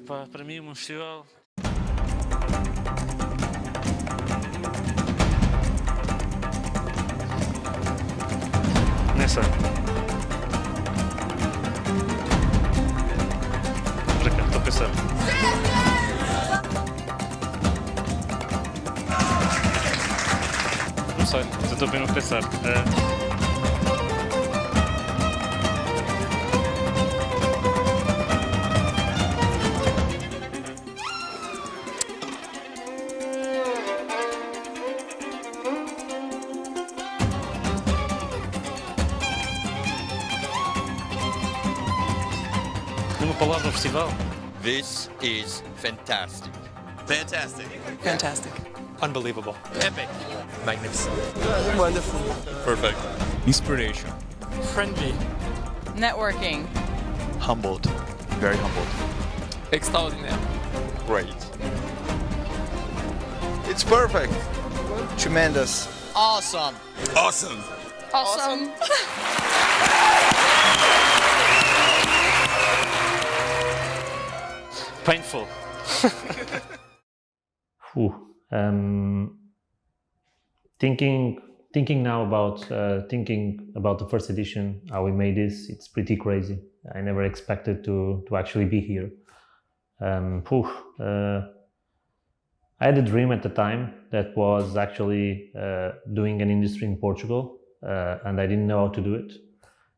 Pá, para mim, um festival. Nem sei. Para cá, estou a pensar. Não sei, mas eu estou bem a pensar. Numa palavra, um festival. This is fantastic. Fantastic. Fantastic. Unbelievable. Epic. Magnificent. Wonderful. Perfect. Inspiration. Friendly. Networking. Humbled. Very humbled. Extraordinaire. Great. It's perfect. Tremendous. Awesome. Awesome. Awesome. Painful. Thinking now about the first edition, how we made this, it's pretty crazy. I never expected to actually be here. I had a dream at the time that was actually doing an industry in Portugal, and I didn't know how to do it.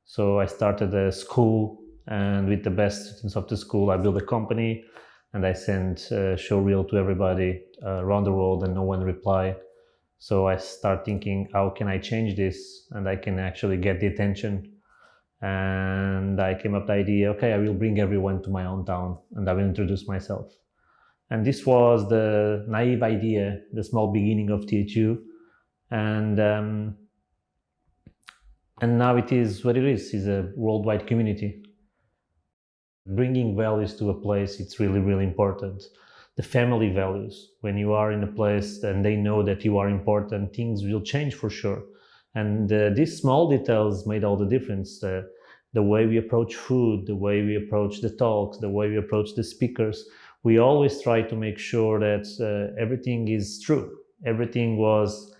So I started a school, and with the best students of the school, I built a company, and I sent showreel to everybody around the world, and no one replied. So I start thinking, how can I change this, and I can actually get the attention. And I came up with the idea, okay, I will bring everyone to my own town, and I will introduce myself. And this was the naive idea, the small beginning of THU, and now it is what it is. It's a worldwide community. Bringing values to a place, it's really, really important. The family values, when you are in a place and they know that you are important, things will change for sure. And these small details made all the difference. The way we approach food, the way we approach the talks, the way we approach the speakers, we always try to make sure that everything is true. Everything was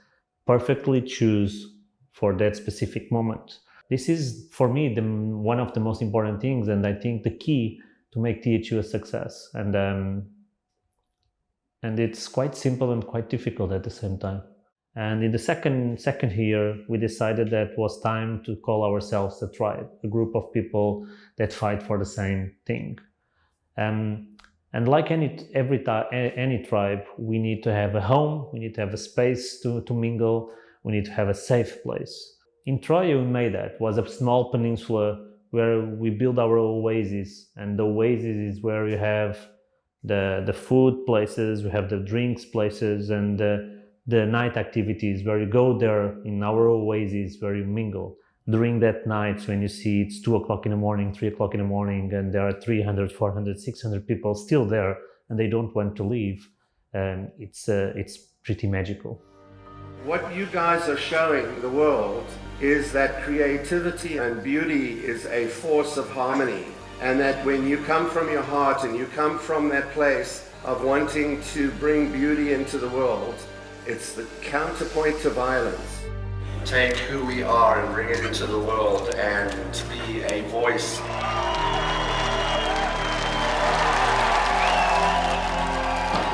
perfectly choose for that specific moment. This is, for me, one of the most important things, and I think the key to make THU a success. And it's quite simple and quite difficult at the same time. And in the second year, we decided that it was time to call ourselves a tribe, a group of people that fight for the same thing. And like any tribe, we need to have a home, we need to have a space to mingle, we need to have a safe place. In Troia, we made that. It was a small peninsula where we built our oasis, and the oasis is where you have the food places, we have the drinks places, and the night activities where you go there in our oasis where you mingle. During that night, when you see it's 2 o'clock in the morning, 3 o'clock in the morning, and there are 300, 400, 600 people still there, and they don't want to leave, it's pretty magical. What you guys are showing the world is that creativity and beauty is a force of harmony, and that when you come from your heart and you come from that place of wanting to bring beauty into the world, it's the counterpoint to violence. Take who we are and bring it into the world and be a voice.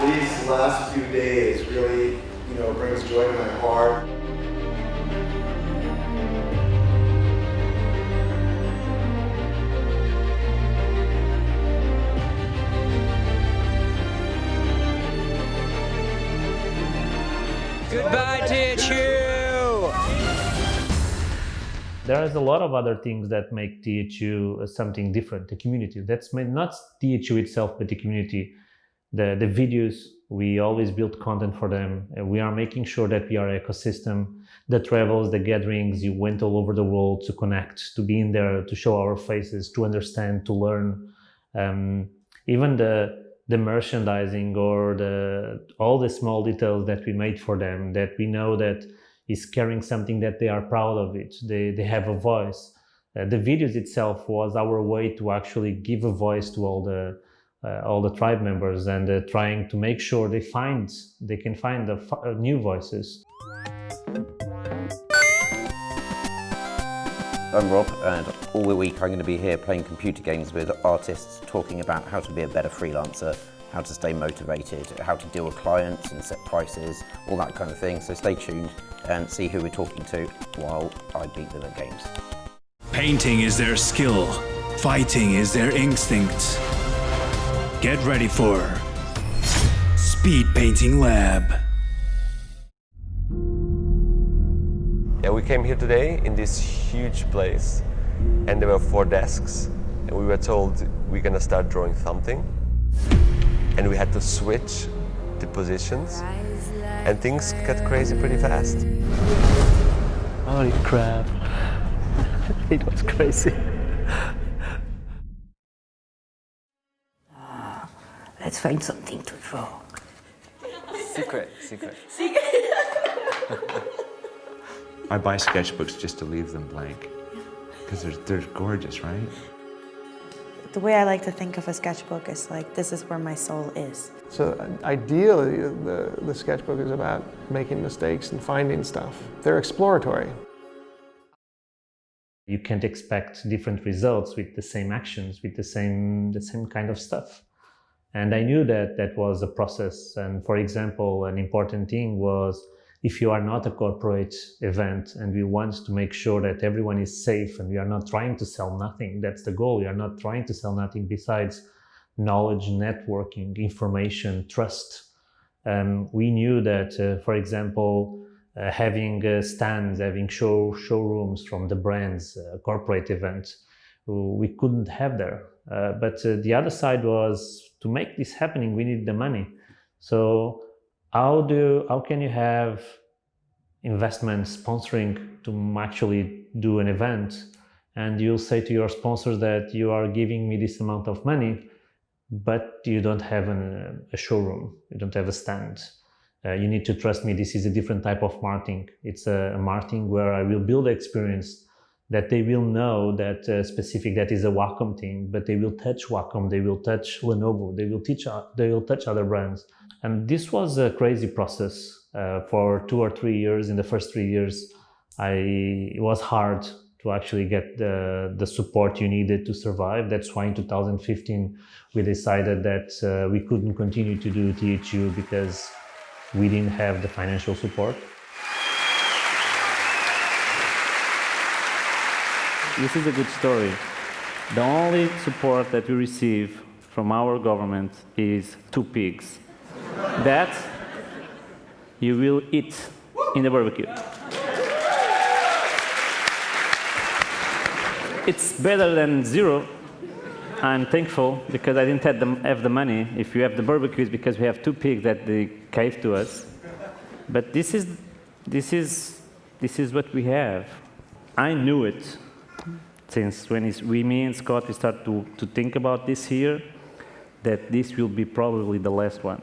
These last few days really, brings joy to my heart. Goodbye, THU. There is a lot of other things that make THU something different, the community. That's not THU itself, but the community. The videos, we always build content for them. We are making sure that we are an ecosystem. The travels, the gatherings, you went all over the world to connect, to be in there, to show our faces, to understand, to learn. Even the merchandising or all the small details that we made for them, that we know that is carrying something that they are proud of it. They have a voice. The videos itself was our way to actually give a voice to all all the tribe members, and trying to make sure they can find the new voices. I'm Rob, and all the week I'm going to be here playing computer games with artists, talking about how to be a better freelancer, how to stay motivated, how to deal with clients and set prices, all that kind of thing. So stay tuned and see who we're talking to while I beat them at games. Painting is their skill, fighting is their instinct. Get ready for Speed Painting Lab. Yeah, we came here today in this huge place, and there were 4 desks, and we were told we're gonna start drawing something, and we had to switch the positions, and things got crazy pretty fast. Holy crap. It was crazy. Let's find something to draw. Secret. I buy sketchbooks just to leave them blank, because they're gorgeous, right? The way I like to think of a sketchbook is like, this is where my soul is. So ideally, the sketchbook is about making mistakes and finding stuff. They're exploratory. You can't expect different results with the same actions, with the same kind of stuff. And I knew that was a process. And for example, an important thing was, if you are not a corporate event and we want to make sure that everyone is safe and we are not trying to sell nothing, that's the goal. We are not trying to sell nothing besides knowledge, networking, information, trust. We knew that, for example, having stands, having showrooms from the brands, corporate events, we couldn't have there. But the other side was, to make this happening, we need the money. So how can you have investment sponsoring to actually do an event, and you'll say to your sponsors that you are giving me this amount of money, but you don't have a showroom, you don't have a stand. You need to trust me, this is a different type of marketing. It's a marketing where I will build the experience that they will know that specific, that is a Wacom thing, but they will touch Wacom, they will touch Lenovo, they will touch other brands. And this was a crazy process for 2 or 3 years. In the first 3 years, it was hard to actually get the support you needed to survive. That's why in 2015, we decided that we couldn't continue to do THU because we didn't have the financial support. This is a good story. The only support that we receive from our government is 2 pigs. That you will eat in the barbecue. It's better than 0. I'm thankful because I didn't have the money. If you have the barbecue, it's because we have 2 pigs that they gave to us. But this is what we have. I knew it since when me and Scott, we start to think about this here, that this will be probably the last one.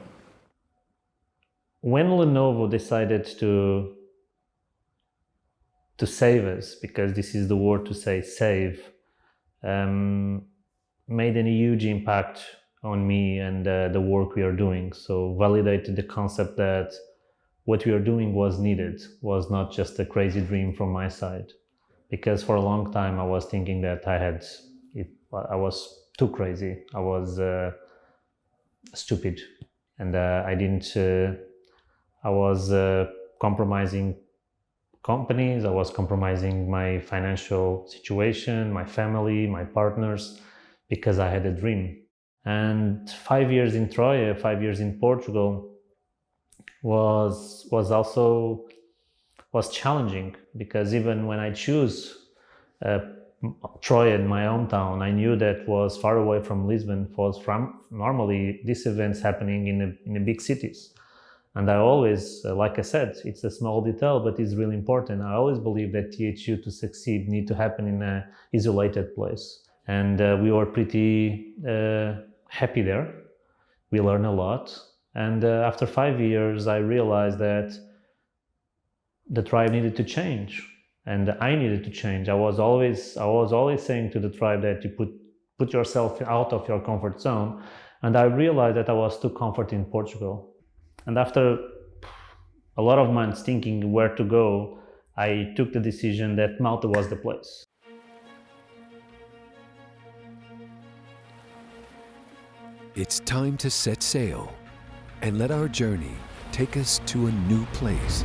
When Lenovo decided to save us, because this is the word to say, save, made a huge impact on me and the work we are doing. So validated the concept that what we are doing was needed, was not just a crazy dream from my side. Because for a long time I was thinking that I was too crazy, I was stupid, and I was compromising companies, I was compromising my financial situation, my family, my partners, because I had a dream. And 5 years in Troia, 5 years in Portugal was challenging, because even when I choose Troia in my hometown, I knew that was far away from Lisbon. Normally these events happening in the big cities. And I always, like I said, it's a small detail, but it's really important. I always believe that THU to succeed need to happen in an isolated place. And we were pretty happy there. We learned a lot. And after 5 years, I realized that the tribe needed to change, and I needed to change. I was always saying to the tribe that you put yourself out of your comfort zone And I realized that I was too comfortable in Portugal. And after a lot of months thinking where to go, I took the decision that Malta was the place. It's time to set sail and let our journey take us to a new place.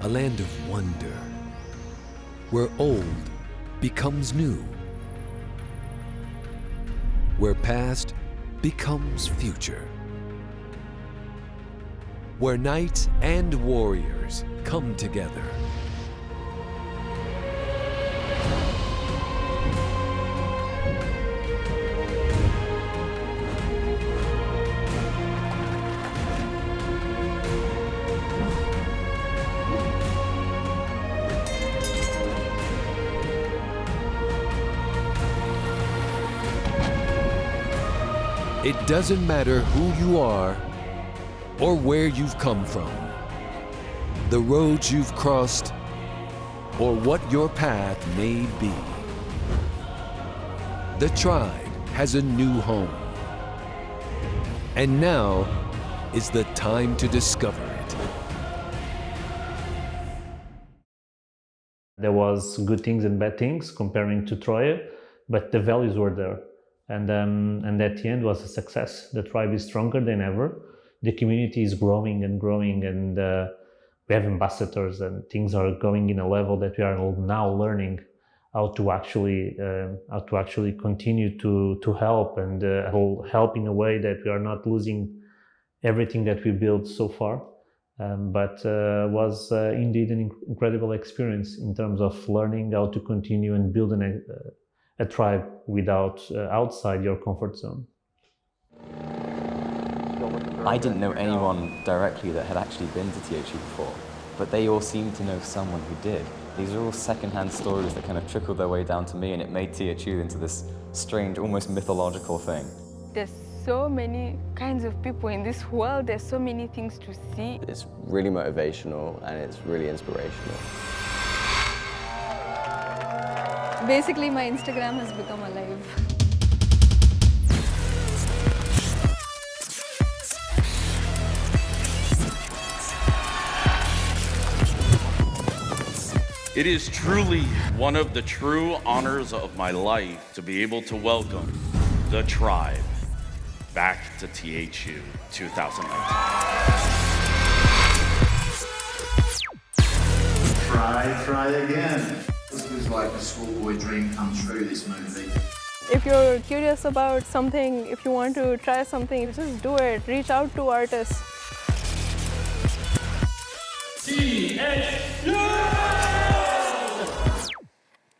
A land of wonder, where old becomes new, where past becomes future, where knights and warriors come together. It doesn't matter who you are or where you've come from, the roads you've crossed, or what your path may be. The tribe has a new home. And now is the time to discover it. There was good things and bad things comparing to Troia, but the values were there. And at the end was a success. The tribe is stronger than ever. The community is growing and growing, and we have ambassadors, and things are going in a level that we are now learning how to actually continue to help, and help in a way that we are not losing everything that we built so far. But was indeed an incredible experience in terms of learning how to continue and build a tribe without outside your comfort zone. I didn't know anyone directly that had actually been to THU before, but they all seemed to know someone who did. These are all secondhand stories that kind of trickled their way down to me, and it made THU into this strange, almost mythological thing. There's so many kinds of people in this world, there's so many things to see. It's really motivational and it's really inspirational. Basically, my Instagram has become alive. It is truly one of the true honors of my life to be able to welcome the tribe back to THU 2019. Try again. This was like a schoolboy dream come true, this movie. If you're curious about something, if you want to try something, just do it. Reach out to artists.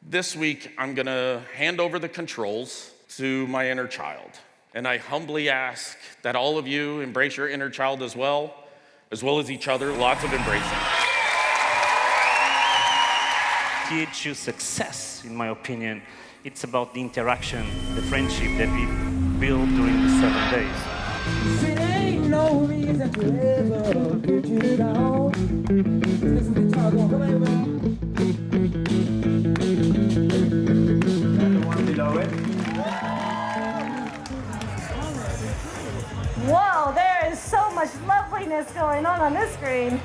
This week, I'm gonna hand over the controls to my inner child. And I humbly ask that all of you embrace your inner child as well as each other. Lots of embracing. THU success, in my opinion, it's about the interaction, the friendship that we built during the 7 days. It ain't no reason to ever get you down. Listen to talk on, come on. Whoa, there is so much loveliness going on this screen.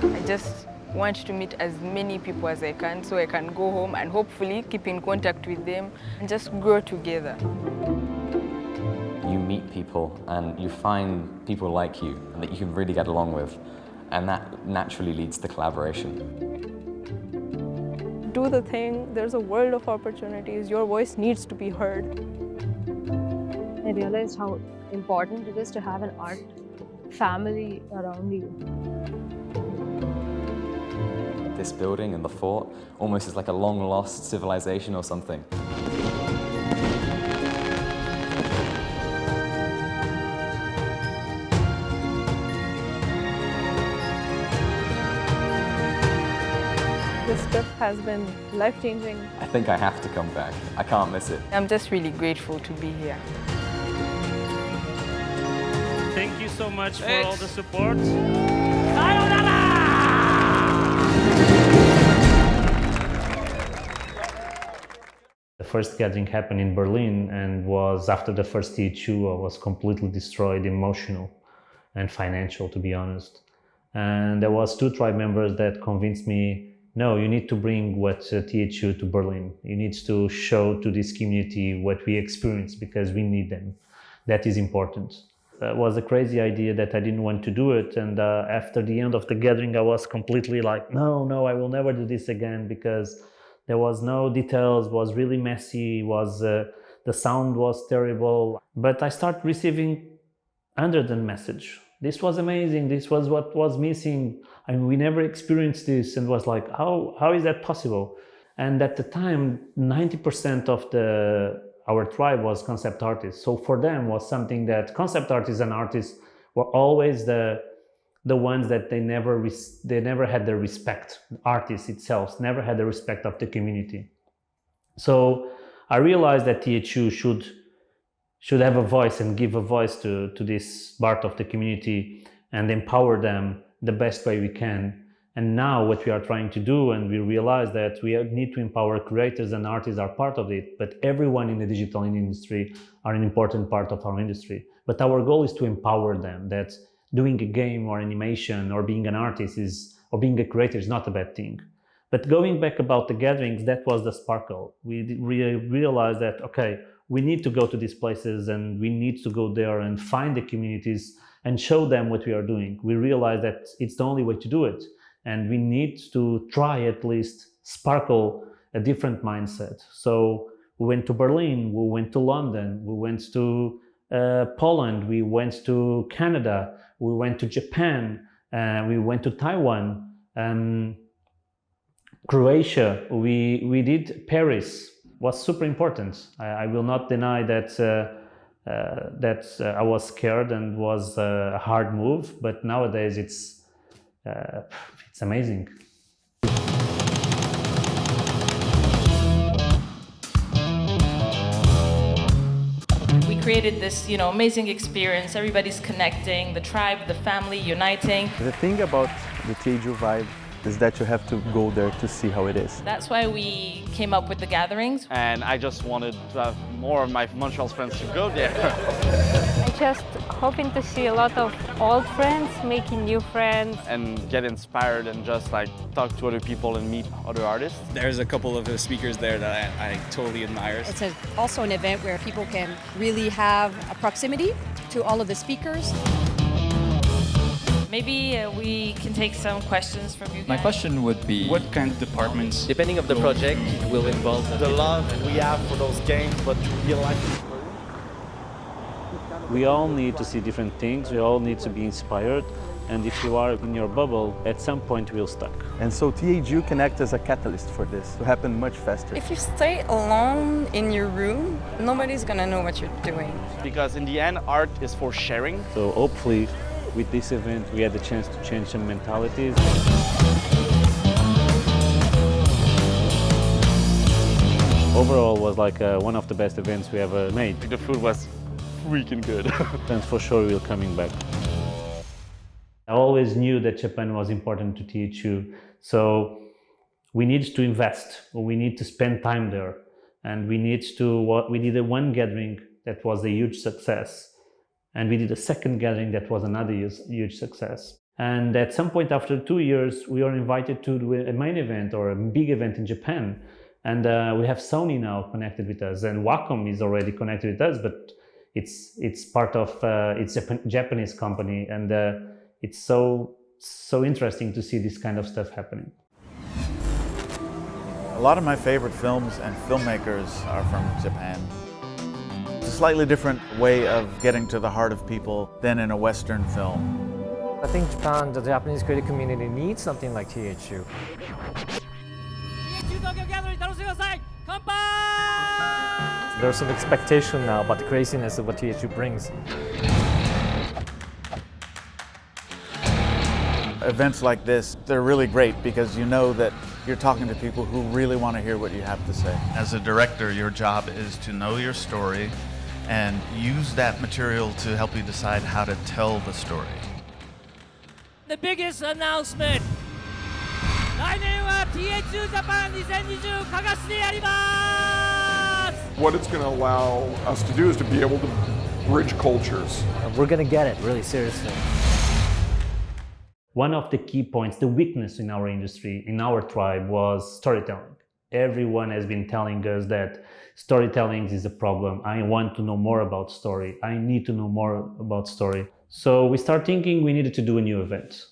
I just want to meet as many people as I can so I can go home and hopefully keep in contact with them and just grow together. You meet people and you find people like you and that you can really get along with, and that naturally leads to collaboration. Do the thing, there's a world of opportunities, your voice needs to be heard. I realized how important it is to have an art family around you. This building and the fort almost is like a long-lost civilization or something. has been life-changing. I think I have to come back. I can't miss it. I'm just really grateful to be here. Thank you so much for all the support. The first gathering happened in Berlin and was after the first THU. I was completely destroyed, emotional and financial, to be honest. And there was 2 tribe members that convinced me, no, you need to bring what THU to Berlin. You need to show to this community what we experience because we need them. That is important. It was a crazy idea that I didn't want to do it. And after the end of the gathering, I was completely like, no, I will never do this again because there was no details, was really messy, the sound was terrible. But I started receiving hundreds of messages. This was amazing, this was what was missing. I mean, we never experienced this, and was like, how is that possible? And at the time, 90% of our tribe was concept artists. So for them was something that concept artists and artists were always the ones that they never had the respect. Artists itself never had the respect of the community. So I realized that THU should have a voice and give a voice to this part of the community and empower them the best way we can. And now what we are trying to do, and we realize that we need to empower creators, and artists are part of it, but everyone in the digital industry are an important part of our industry. But our goal is to empower them, that doing a game or animation or being an artist or being a creator is not a bad thing. But going back about the gatherings, that was the sparkle. We realized that, okay, we need to go to these places and we need to go there and find the communities and show them what we are doing. We realized that it's the only way to do it. And we need to try at least sparkle a different mindset. So we went to Berlin, we went to London, we went to Poland, we went to Canada, we went to Japan, we went to Taiwan, Croatia, we did Paris. Was super important. I will not deny that I was scared and was a hard move, but nowadays it's amazing. We created this, amazing experience. Everybody's connecting, the tribe, the family, uniting. The thing about the THU vibe is that you have to go there to see how it is. That's why we came up with the gatherings. And I just wanted to have more of my Montreal friends to go there. I just hoping to see a lot of old friends, making new friends. And get inspired and just talk to other people and meet other artists. There's a couple of speakers there that I totally admire. It's also an event where people can really have a proximity to all of the speakers. Maybe we can take some questions from you guys. My question would be, what kind of departments? Depending on the project, it will involve the love we have for those games, but real life. We all need to see different things, we all need to be inspired, and if you are in your bubble, at some point we'll stuck. And so THU can act as a catalyst for this to happen much faster. If you stay alone in your room, nobody's gonna know what you're doing. Because in the end, art is for sharing. So hopefully, with this event, we had the chance to change some mentalities. Overall, was one of the best events we ever made. The food was freaking good. And for sure, we're coming back. I always knew that Japan was important to THU, so we need to invest, we need to spend time there, and we did one gathering that was a huge success. And we did a second gathering that was another huge success. And at some point after 2 years, we were invited to do a main event or a big event in Japan. And we have Sony now connected with us, and Wacom is already connected with us, but it's part of it's a Japanese company, and it's so interesting to see this kind of stuff happening. A lot of my favorite films and filmmakers are from Japan. It's a slightly different way of getting to the heart of people than in a Western film. I think Japan, the Japanese creative community needs something like THU. There's some expectation now about the craziness of what THU brings. Events like this, they're really great because you know that You're talking to people who really want to hear what you have to say. As a director, your job is to know your story and use that material to help you decide how to tell the story. The biggest announcement! 来年は THU Japan 2020加賀市でやります! What it's going to allow us to do is to be able to bridge cultures. We're going to get it really seriously. One of the key points, the weakness in our industry, in our tribe, was storytelling. Everyone has been telling us that storytelling is a problem. I want to know more about story. I need to know more about story. So we start thinking we needed to do a new event.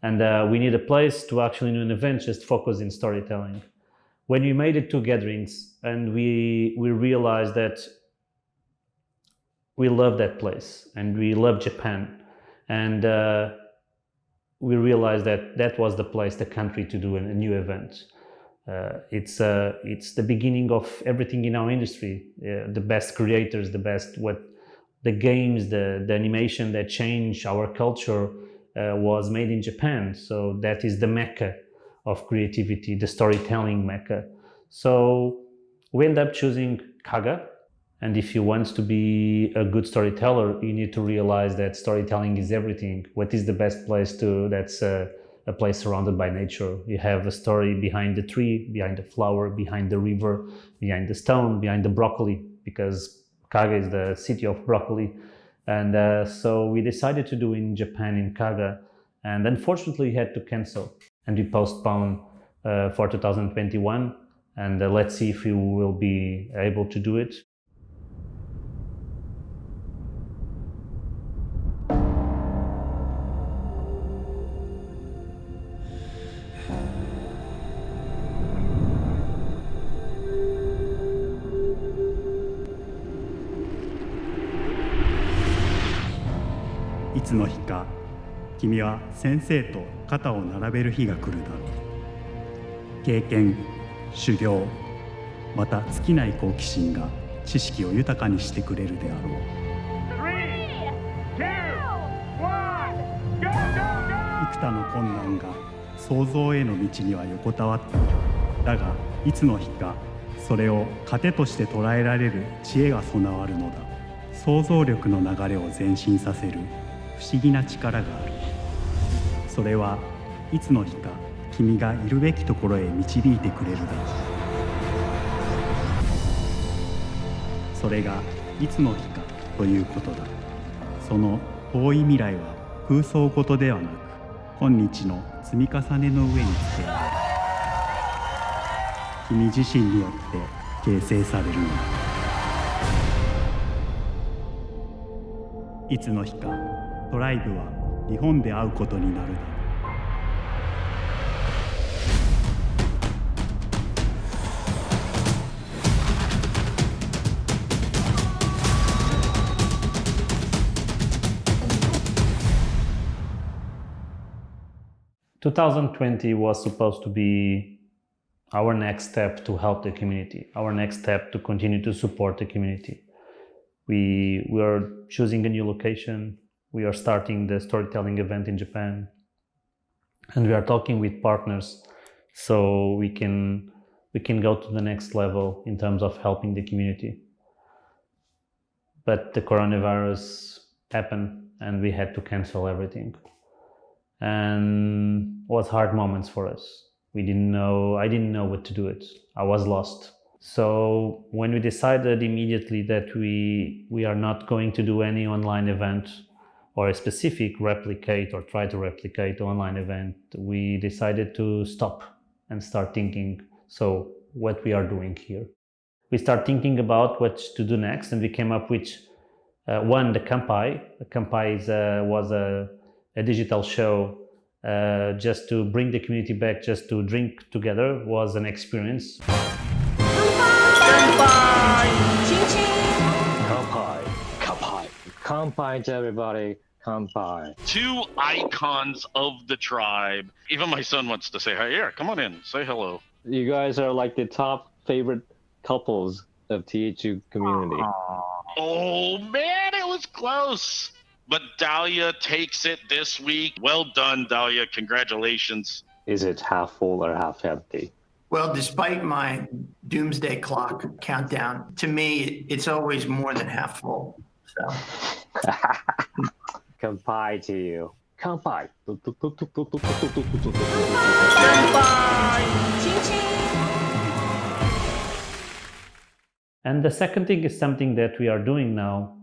And we need a place to actually do an event just focus in storytelling. When we made it 2 gatherings and we realized that we love that place and we love Japan, and we realized that that was the place, the country, to do a new event. It's the beginning of everything in our industry. The best creators, the games, the animation that changed our culture was made in Japan. So that is the mecca of creativity, the storytelling mecca. So we end up choosing Kaga. And if you want to be a good storyteller, you need to realize that storytelling is everything. What is the best place to? That's a place surrounded by nature. You have a story behind the tree, behind the flower, behind the river, behind the stone, behind the broccoli, because Kaga is the city of broccoli. And so we decided to do in Japan, in Kaga, and unfortunately we had to cancel. And we postponed for 2021, and let's see if we will be able to do it.いつの日か君は先生と肩を並べる日が来るだろう。経験、修行、また尽きない好奇心が知識を豊かにしてくれるであろう。幾多の困難が創造への道には横たわっている。だがいつの日かそれを糧として捉えられる知恵が備わるのだ。想像力の流れを前進させる不思議な力がある。それはいつの日か君がいるべきところへ導いてくれるだろう。それがいつの日かということだ。その遠い未来は空想事ではなく今日の積み重ねの上につけられる。君自身によって形成されるのだ。いつの日かトライブは日本で会うことになるだろう。2020 was supposed to be our next step to help the community, our next step to continue to support the community. We are choosing a new location. We are starting the storytelling event in Japan, and we are talking with partners so we can go to the next level in terms of helping the community. But the coronavirus happened, and we had to cancel everything. And it was hard moments for us. I didn't know what to do it. I was lost. So when we decided immediately that we are not going to do any online event or a specific replicate or try to replicate online event, we decided to stop and start thinking, so what we are doing here. We start thinking about what to do next, and we came up with one, the Kampai. The Kampai was a digital show just to bring the community back, just to drink together was an experience. Kanpai. Kanpai. Kanpai to everybody. Kanpai. Two icons of the tribe. Even my son wants to say hi. Here, come on in. Say hello. You guys are like the top favorite couples of THU community. Oh, man, it was close. But Dahlia takes it this week. Well done, Dahlia. Congratulations. Is it half full or half empty? Well, despite my doomsday clock countdown, to me, it's always more than half full. So. Kanpai to you. Kanpai. And the second thing is something that we are doing now,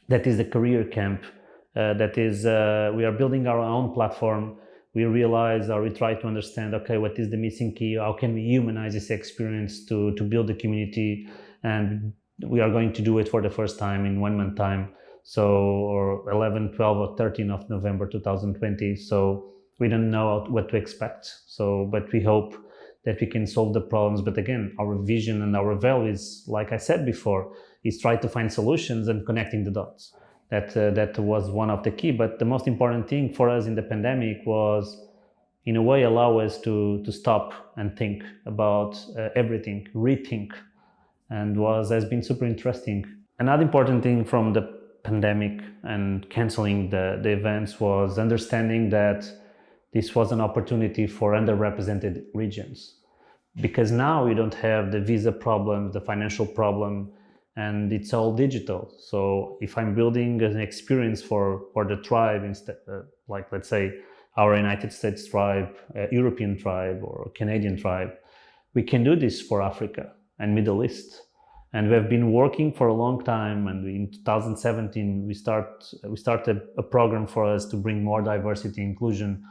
that is the career camp. That is, we are building our own platform. We realize or we try to understand, okay, what is the missing key? How can we humanize this experience to build the community? And we are going to do it for the first time in 1 month time. So, or 11, 12, or 13 of November 2020. So we don't know what to expect. So, but we hope that we can solve the problems. But again, our vision and our values, like I said before, is try to find solutions and connecting the dots. That was one of the key. But the most important thing for us in the pandemic was, in a way, allow us to stop and think about everything, rethink, and has been super interesting. Another important thing from the pandemic and canceling the events was understanding that this was an opportunity for underrepresented regions. Because now we don't have the visa problem, the financial problem, and it's all digital. So if I'm building an experience for the tribe, instead, like let's say our United States tribe, European tribe, or Canadian tribe, we can do this for Africa and Middle East. And we have been working for a long time. And in 2017, we started a program for us to bring more diversity, inclusion,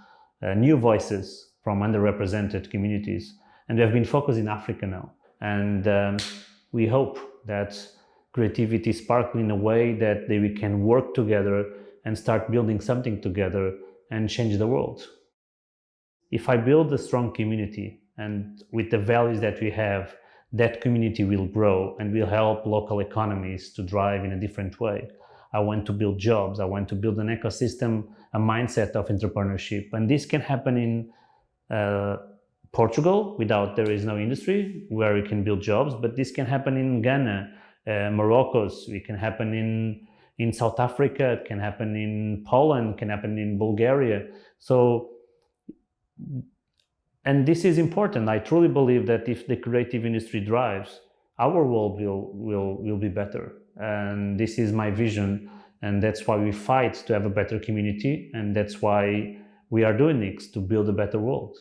new voices from underrepresented communities. And we have been focused in Africa now. And we hope that creativity sparks in a way that we can work together and start building something together and change the world. If I build a strong community and with the values that we have, that community will grow and will help local economies to drive in a different way. I want to build jobs. I want to build an ecosystem, a mindset of entrepreneurship. And this can happen in Portugal, there is no industry where we can build jobs, but this can happen in Ghana, Morocco, it can happen in South Africa, it can happen in Poland, it can happen in Bulgaria. So, and this is important. I truly believe that if the creative industry drives, our world will be better. And this is my vision. And that's why we fight to have a better community. And that's why we are doing this, to build a better world.